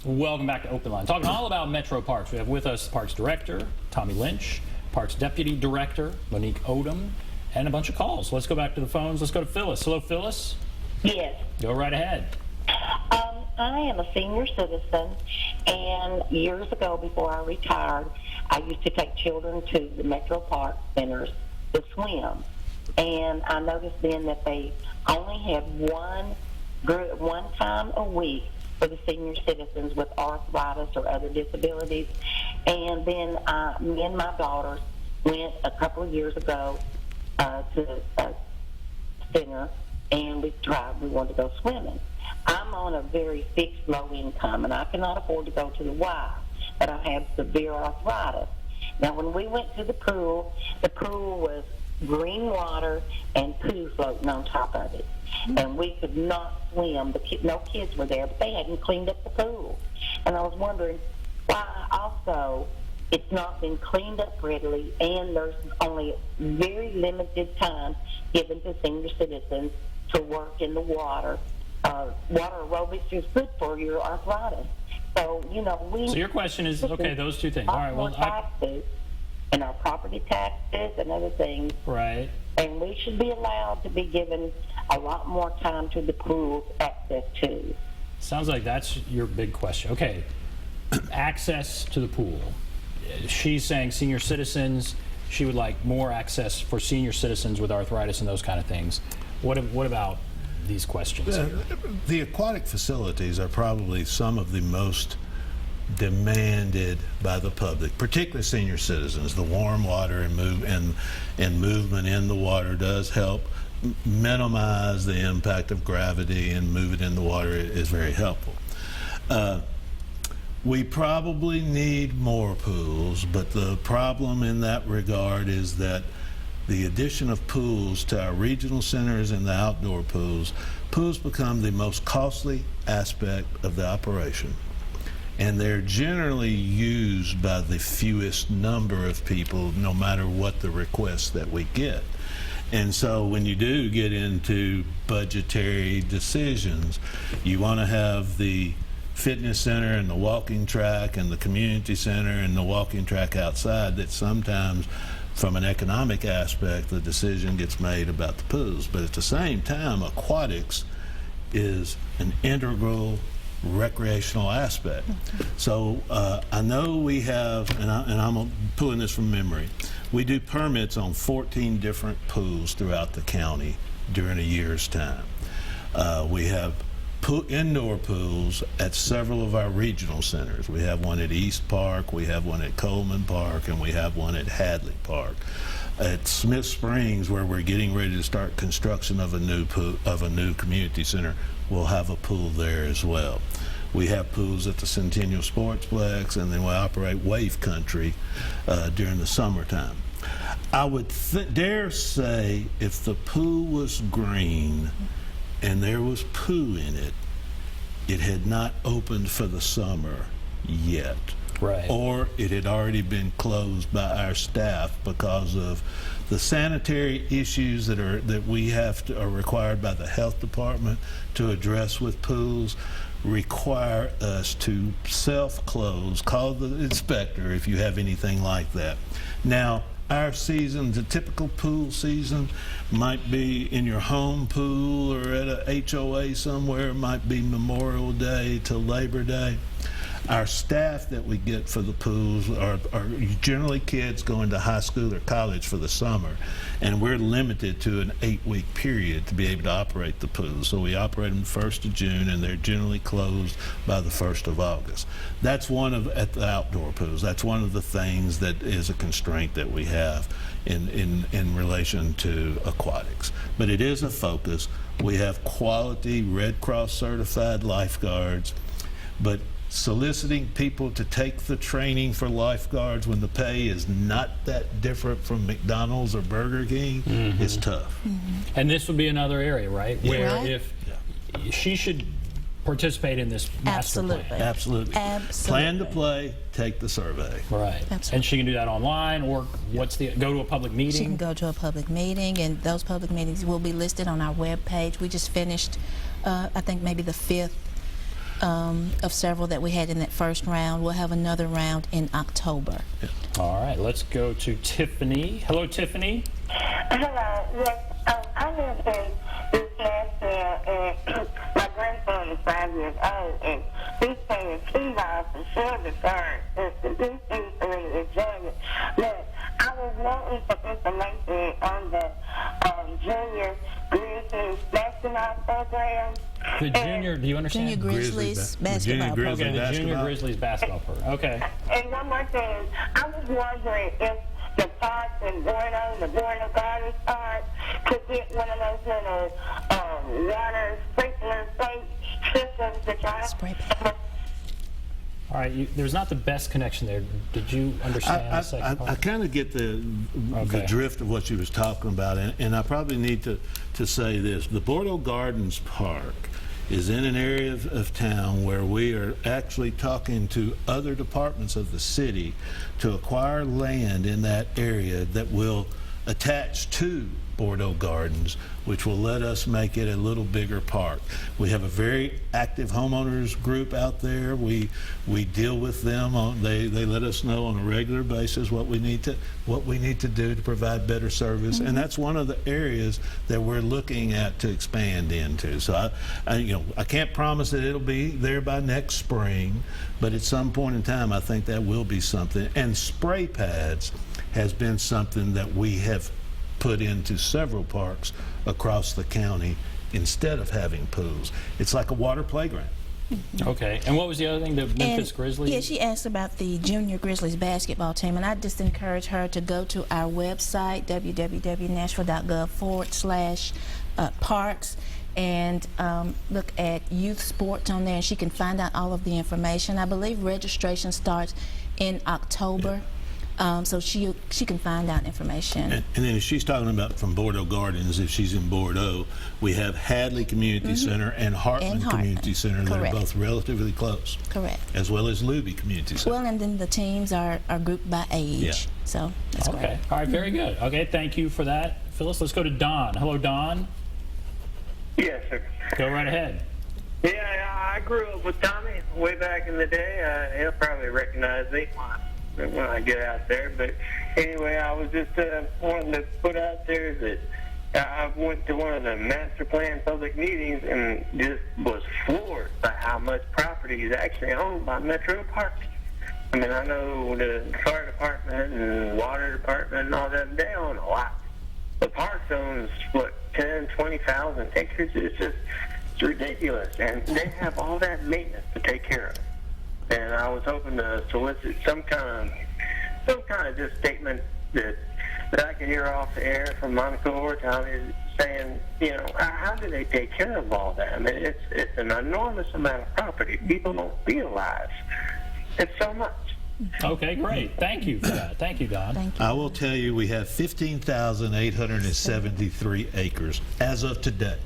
Welcome back to OpenLine. Talking all about Metro Parks. We have with us Parks Director Tommy Lynch, Parks Deputy Director Monique Odom, and a bunch of calls. Let's go back to the phones. Let's go to Phyllis. Hello, Phyllis. Yes. Go right ahead. I am a senior citizen, and years ago, before I retired, I used to take children to the Metro Park centers to swim. And I noticed then that they only had one time a week for the senior citizens with arthritis or other disabilities. And then me and my daughters went a couple of years ago to a center, and we wanted to go swimming. I'm on a very fixed low income, and I cannot afford to go to the Y, but I have severe arthritis. Now, when we went to the pool was green water and poo floating on top of it. And we could not swim. No kids were there, but they hadn't cleaned up the pool. And I was wondering why also it's not been cleaned up readily, and there's only very limited time given to senior citizens to work in the water. Water aerobics is good for your arthritis. So, So your question is, okay, those two things. All right, well, taxes and our property taxes and other things. Right. And we should be allowed to be given a lot more time to the pools access to. Sounds like that's your big question. Okay, access to the pool. She's saying senior citizens, she would like more access for senior citizens with arthritis and those kind of things. What about these questions? The aquatic facilities are probably some of the most demanded by the public, particularly senior citizens. The warm water and movement in the water does help minimize the impact of gravity, and moving in the water is very helpful. We probably need more pools, but the problem in that regard is that the addition of pools to our regional centers and the outdoor pools become the most costly aspect of the operation. And they're generally used by the fewest number of people, no matter what the requests that we get. And so when you do get into budgetary decisions, you want to have the fitness center and the walking track and the community center and the walking track outside, that sometimes from an economic aspect the decision gets made about the pools. But at the same time, aquatics is an integral recreational aspect. So I know we have, and I'm pulling this from memory, we do permits on 14 different pools throughout the county during a year's time. We have indoor pools at several of our regional centers. We have one at East Park, we have one at Coleman Park, and we have one at Hadley Park. At Smith Springs, where we're getting ready to start construction of a new community center, we'll have a pool there as well. We have pools at the Centennial Sportsplex, and then we operate Wave Country during the summertime. I would dare say if the pool was green and there was poo in it, it had not opened for the summer yet. Right. Or it had already been closed by our staff because of the sanitary issues that are required by the health department to address with pools, require us to self-close. Call the inspector if you have anything like that. Now, our season, the typical pool season, might be in your home pool or at a HOA somewhere. It might be Memorial Day to Labor Day. Our staff that we get for the pools are generally kids going to high school or college for the summer, and we're limited to an 8-week period to be able to operate the pools. So we operate them the 1st of June, and they're generally closed by the 1st of August. That's at the outdoor pools. That's one of the things that is a constraint that we have in relation to aquatics. But it is a focus. We have quality Red Cross certified lifeguards, but soliciting people to take the training for lifeguards when the pay is not that different from McDonald's or Burger King is tough. And this would be another area, right? Yeah. Where Right. if she should participate in this master plan. Absolutely. Plan to play, take the survey. Right. Absolutely. And she can do that online, or go to a public meeting? She can go to a public meeting, and those public meetings will be listed on our web page. We just finished, I think maybe the 5th of several that we had in that first round. We'll have another round in October. All right, let's go to Tiffany. Hello, Tiffany. Hello. Yes, I live in this last year, and my grandson is 5 years old, and he's paying $2 for service card. This is really enjoying it. But I was wanting some information on the junior Grizzlies basketball program. The junior, do you understand? Junior Grizzlies basketball Grizzlies Okay, the program. Junior basketball. Grizzlies basketball program. Okay. And one more thing, I was wondering if the parks in Bordeaux, the Bordeaux Gardens park, could get one of those little water sprinkler systems that y'all Spray All right, there's not the best connection there. Did you understand the second I part? kind of get the Okay. drift of what she was talking about, and I probably need to say this. The Bordeaux Gardens Park is in an area of town where we are actually talking to other departments of the city to acquire land in that area that will attach to Bordeaux Gardens, which will let us make it a little bigger park. We have a very active homeowners group out there. We deal with them on, they let us know on a regular basis what we need to do to provide better service, and that's one of the areas that we're looking at to expand into. So I can't promise that it'll be there by next spring, but at some point in time I think that will be something. And spray pads has been something that we have put into several parks across the county instead of having pools. It's like a water playground. Okay. And what was the other thing? The Memphis Grizzlies? Yeah, she asked about the Junior Grizzlies basketball team, and I just encourage her to go to our website, www.nashville.gov/parks, and look at youth sports on there, and she can find out all of the information. I believe registration starts in October. So she can find out information. And then if she's talking about from Bordeaux Gardens, if she's in Bordeaux, we have Hadley Community Center and Hartman Community Center that are Correct. both relatively close, Correct. as well as Luby Community Center. Well, and then the teams are grouped by age. Yeah. So that's Okay. great. All right, very good. Okay, thank you for that, Phyllis. Let's go to Don. Hello, Don. Yes, sir. Go right ahead. Yeah, I grew up with Tommy way back in the day. He'll probably recognize me when I get out there. But anyway, I was just wanting to put out there that I went to one of the master plan public meetings and just was floored by how much property is actually owned by Metro Parks. I mean, I know the fire department and water department and all that, they own a lot. The parks owns, 10, 20,000 acres? It's ridiculous. And they have all that maintenance to take care of. And I was hoping to solicit some kind of just statement that I could hear off the air from Monica or Tommy saying, how do they take care of all that? I mean, it's an enormous amount of property. People don't realize it's so much. Okay, great. Thank you for that. Thank you, Don. Thank you. I will tell you, we have 15,873 acres as of today.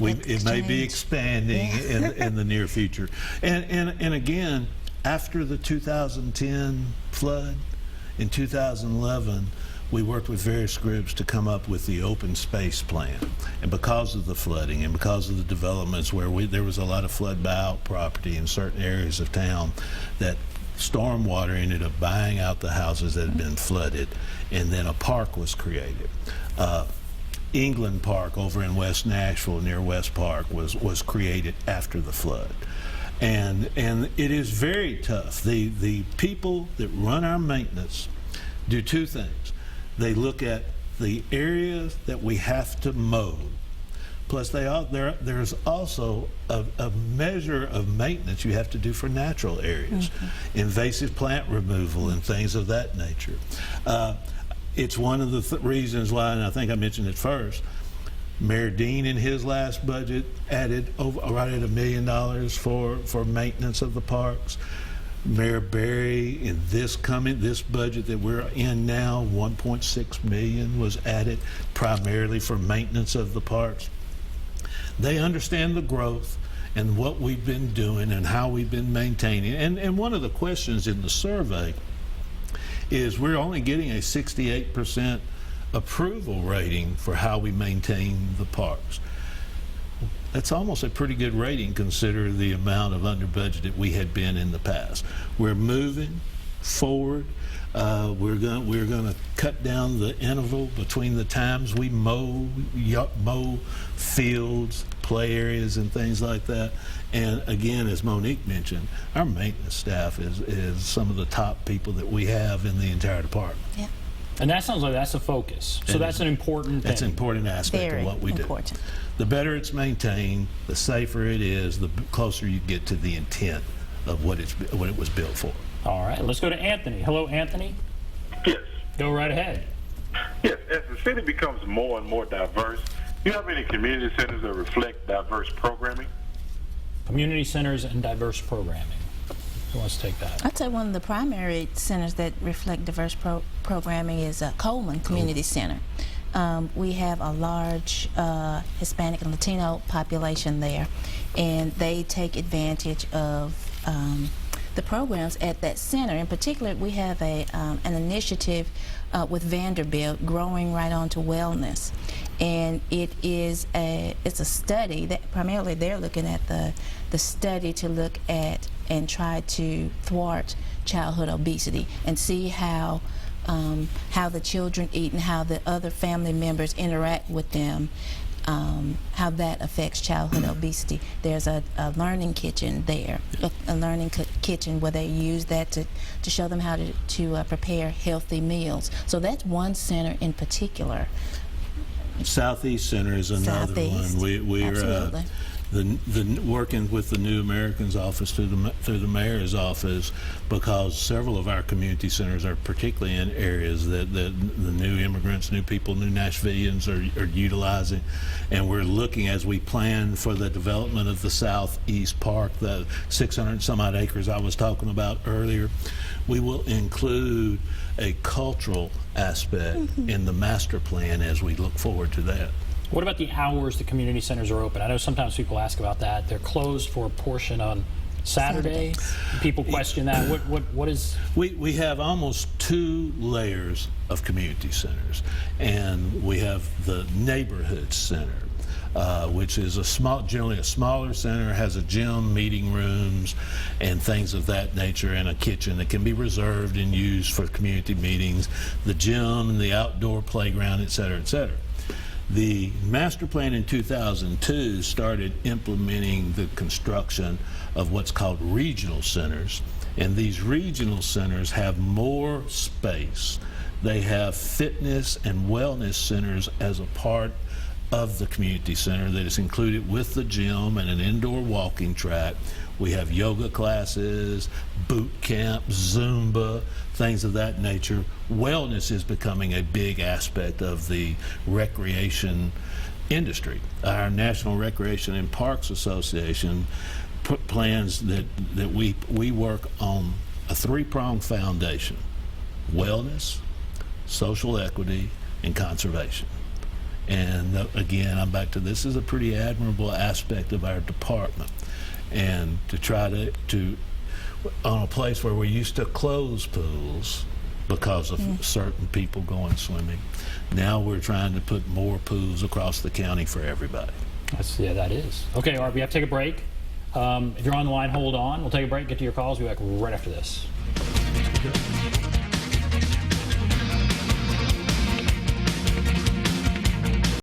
It may be expanding in the near future. And again, after the 2010 flood, in 2011, we worked with various groups to come up with the open space plan. And because of the flooding and because of the developments where there was a lot of flood buyout property in certain areas of town, that stormwater ended up buying out the houses that had been flooded, and then a park was created. England Park over in West Nashville near West Park was created after the flood. And it is very tough. The people that run our maintenance do two things. They look at the areas that we have to mow, plus there's also a measure of maintenance you have to do for natural areas, invasive plant removal and things of that nature. It's one of the reasons why, and I think I mentioned it first, Mayor Dean in his last budget added right at $1 million for maintenance of the parks. Mayor Berry in this budget that we're in now, $1.6 million was added primarily for maintenance of the parks. They understand the growth and what we've been doing and how we've been maintaining. And one of the questions in the survey is we're only getting a 68% approval rating for how we maintain the parks. That's almost a pretty good rating considering the amount of under budgeted we had been in the past. We're moving forward. We're going to cut down the interval between the times we mow fields, play areas, and things like that. And again, as Monique mentioned, our maintenance staff is some of the top people that we have in the entire department. Yeah. And that sounds like that's a focus. So that's an important thing. That's an important aspect Very of what we important. do. The better it's maintained, the safer it is, the closer you get to the intent of what it was built for. All right, let's go to Anthony. Hello, Anthony. Yes. Go right ahead. Yes. As the city becomes more and more diverse, do you have any community centers that reflect diverse programming? Community centers and diverse programming. Who wants to take that? I'd say one of the primary centers that reflect diverse programming is Coleman Community Center. We have a large Hispanic and Latino population there, and they take advantage of the programs at that center. In particular, we have an initiative with Vanderbilt, Growing Right On to Wellness, and it's a study that primarily they're looking at the study to look at and try to thwart childhood obesity and see how the children eat and how the other family members interact with them, how that affects childhood obesity. There's a learning kitchen there, a learning kitchen where they use that to show them how to prepare healthy meals. So that's one center in particular. Southeast Center is another Southeast. one. We're Absolutely. Working with the New Americans office through the mayor's office, because several of our community centers are particularly in areas that the new immigrants, new people, new Nashvillians are utilizing, and we're looking as we plan for the development of the Southeast Park, the 600 some odd acres I was talking about earlier. We will include a cultural aspect in the master plan as we look forward to that. What about the hours the community centers are open? I know sometimes people ask about that. They're closed for a portion on Saturday. People question that. What is? We have almost 2 layers of community centers, and we have the neighborhood center, which is generally a smaller center, has a gym, meeting rooms, and things of that nature, and a kitchen that can be reserved and used for community meetings, the gym and the outdoor playground, et cetera, et cetera. The master plan in 2002 started implementing the construction of what's called regional centers, and these regional centers have more space. They have fitness and wellness centers as a part of the community center that is included with the gym and an indoor walking track. We have yoga classes, boot camp, Zumba, things of that nature. Wellness is becoming a big aspect of the recreation industry. Our National Recreation and Parks Association plans that we work on a 3-pronged foundation: wellness, social equity, and conservation. And again, I'm back to this is a pretty admirable aspect of our department. And to try to on a place where we used to close pools because of certain people going swimming, now we're trying to put more pools across the county for everybody. That is. Okay, Art, we have to take a break. If you're on the line, hold on. We'll take a break, get to your calls. We'll be back right after this.